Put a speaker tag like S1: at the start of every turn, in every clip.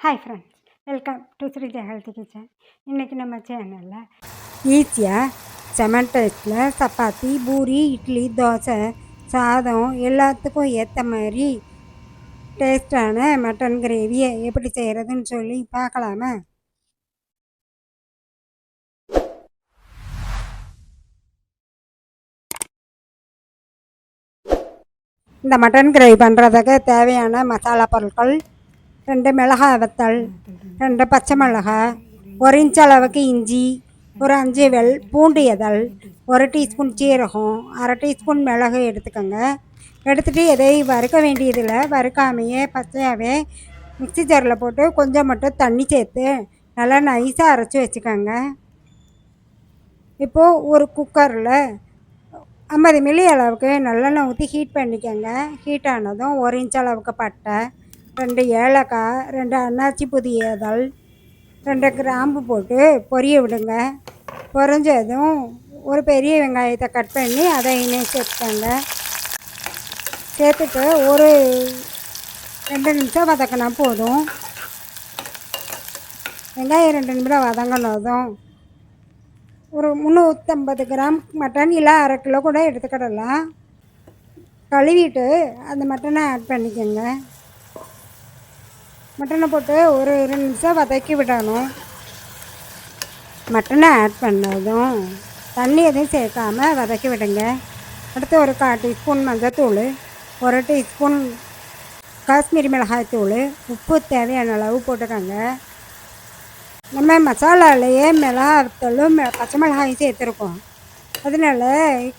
S1: Hi friends, welcome to Sreeja healthy kitchen. இன்றைக்கி நம்ம சேனலில் ஈஸியாக செமன் டேஸ்ட்டில் சப்பாத்தி, பூரி, இட்லி, தோசை, சாதம் எல்லாத்துக்கும் ஏற்ற மாதிரி டேஸ்டான மட்டன் கிரேவியை எப்படி செய்கிறதுன்னு சொல்லி பார்க்கலாமா? இந்த மட்டன் கிரேவி பண்ணுறதுக்கு தேவையான மசாலா பொருட்கள்: 2 மிளகாய் வத்தல், 2 பச்சை மிளகாய், 1 இன்ச் அளவுக்கு இஞ்சி, ஒரு 5 பூண்டு இதழ், 1 டீஸ்பூன் சீரகம், அரை டீஸ்பூன் மிளகு எடுத்துக்கோங்க. எடுத்துகிட்டு எதையும் வறுக்க வேண்டியதில் வறுக்காமையே பச்சையாகவே மிக்ஸி ஜாரில் போட்டு கொஞ்சம் மட்டும் தண்ணி சேர்த்து நல்லா நைஸாக அரைச்சி வச்சுக்கோங்க. இப்போது ஒரு குக்கரில் 50 மில்லி அளவுக்கு நல்லெண்ணெய் ஊற்றி ஹீட் பண்ணிக்கோங்க. ஹீட் ஆனதும் 1 இன்ச் அளவுக்கு பட்டை, 2 ஏலக்காய், 2 அன்னாச்சி புதி இதழ், 2 கிராம்பு போட்டு பொரிய விடுங்க. பொரிஞ்சதும் ஒரு பெரிய வெங்காயத்தை கட் பண்ணி அதை இணைய சேர்த்துக்கோங்க. சேர்த்துட்டு ஒரு 2 நிமிஷம் வதக்கினா போதும். வெங்காயம் 2 நிமிடம் வதங்கினதும் ஒரு 350 கிராம் மட்டன் இல்லை அரை கிலோ கூட எடுத்துக்கிடலாம். கழுவிட்டு அந்த மட்டனை ஆட் பண்ணிக்கோங்க. மட்டனை போட்டு ஒரு 2 நிமிஷம் வதக்கி விடணும். மட்டனை ஆட் பண்ணதும் தண்ணி எதுவும் சேர்க்காமல் வதக்கி விடுங்க. அடுத்து ஒரு 1/4 டீஸ்பூன் மஞ்சள்தூள், 1 டீஸ்பூன் காஷ்மீரி மிளகாய் தூள், உப்பு தேவையான அளவு போட்டுக்கோங்க. நம்ம மசாலாலேயே மிளகாத்தூளும் பச்சை மிளகாயும் சேர்த்துருக்கோம். அதனால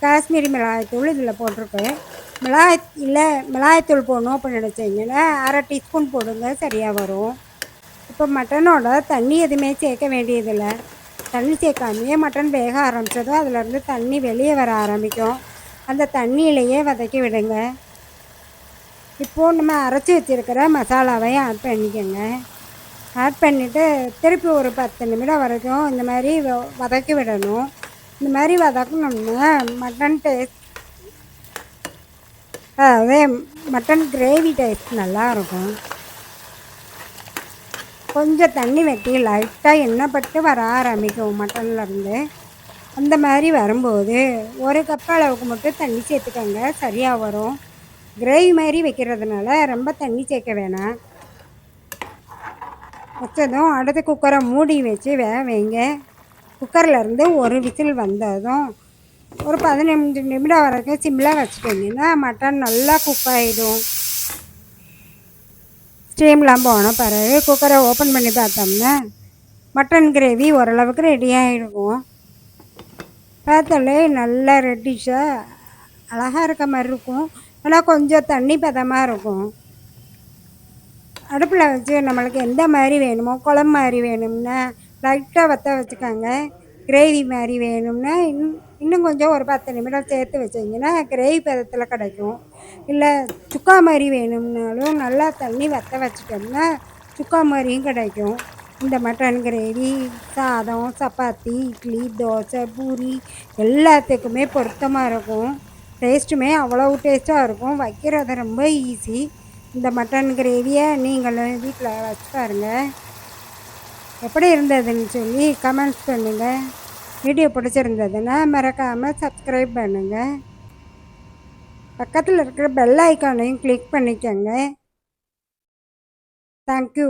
S1: காஷ்மீரி மிளகாய் தூள் இதில் போட்டிருக்கு. மிளகாய்த்தூள் போடணும் அப்படின்னு நினச்சிங்கன்னா அரை டீஸ்பூன் போடுங்க, சரியாக வரும். இப்போ மட்டனோட தண்ணி எதுவுமே சேர்க்க வேண்டியதில்லை. தண்ணி சேர்க்காமையே மட்டன் வேக ஆரம்பித்ததும் அதிலேருந்து தண்ணி வெளியே வர ஆரம்பிக்கும். அந்த தண்ணியிலையே வதக்கி விடுங்க. இப்போது நம்ம அரைச்சி வச்சுருக்கிற மசாலாவையும் ஆட் பண்ணிக்கோங்க. ஆட் பண்ணிவிட்டு திருப்பி ஒரு 10 நிமிடம் வரைக்கும் இந்த மாதிரி வதக்கி விடணும். இந்த மாதிரி வதக்கணும்னா மட்டன் டேஸ்ட், அதாவது மட்டன் கிரேவி டேஸ்ட் நல்லாயிருக்கும். கொஞ்சம் தண்ணி வெட்டி லைட்டாக எண்ணெய் பட்டு வர ஆரம்பிக்கும் மட்டன்லேருந்து. அந்த மாதிரி வரும்போது 1 கப் அளவுக்கு மட்டும் தண்ணி சேர்த்துக்கோங்க, சரியாக வரும். கிரேவி மாதிரி வைக்கிறதுனால ரொம்ப தண்ணி சேர்க்க வேணாம். வச்சதும் அடுத்து குக்கரை மூடி வச்சு வைங்க. குக்கர்லேருந்து ஒரு விசில் வந்ததும் ஒரு 15 நிமிடம் வரைக்கும் சிம்மில் வச்சுட்டிங்கன்னா மட்டன் நல்லா குக் ஆகிடும். ஸ்டீம்லாம் போன பிறகு குக்கரை ஓப்பன் பண்ணி பார்த்தோம்னா மட்டன் கிரேவி ஓரளவுக்கு ரெடியாக இருக்கும். பார்த்தாலே நல்லா ரெட்டிஷாக அழகாக இருக்க மாதிரி இருக்கும். ஆனால் கொஞ்சம் தண்ணி பதமாக இருக்கும். அடுப்பில் வச்சு நம்மளுக்கு எந்த மாதிரி வேணுமோ, குழம்பு மாதிரி வேணும்னா லைட்டாக வற்ற வச்சுக்கோங்க. கிரேவி மாதிரி வேணும்னா இன்னும் கொஞ்சம் ஒரு 10 நிமிடம் சேர்த்து வச்சிங்கன்னா கிரேவி பதத்தில் கிடைக்கும். இல்லை சுக்கா மாதிரி வேணும்னாலும் நல்லா தண்ணி வற்ற வச்சிட்டோம்னா சுக்கா மாதிரியும் கிடைக்கும். இந்த மட்டன் கிரேவி சாதம், சப்பாத்தி, இட்லி, தோசை, பூரி எல்லாத்துக்குமே பொருத்தமாக இருக்கும். டேஸ்ட்டுமே அவ்வளவு டேஸ்ட்டாக இருக்கும். வைக்கிறது ரொம்ப ஈஸி. இந்த மட்டன் கிரேவியை நீங்களும் வீட்டில் வச்சு பாருங்கள். எப்படி இருந்ததுன்னு சொல்லி கமெண்ட்ஸ் பண்ணுங்கள். வீடியோ பிடிச்சிருந்ததுன்னா மறக்காமல் சப்ஸ்கிரைப் பண்ணுங்கள். பக்கத்தில் இருக்கிற பெல் ஐக்கானையும் கிளிக் பண்ணிக்கோங்க. தேங்க்யூ.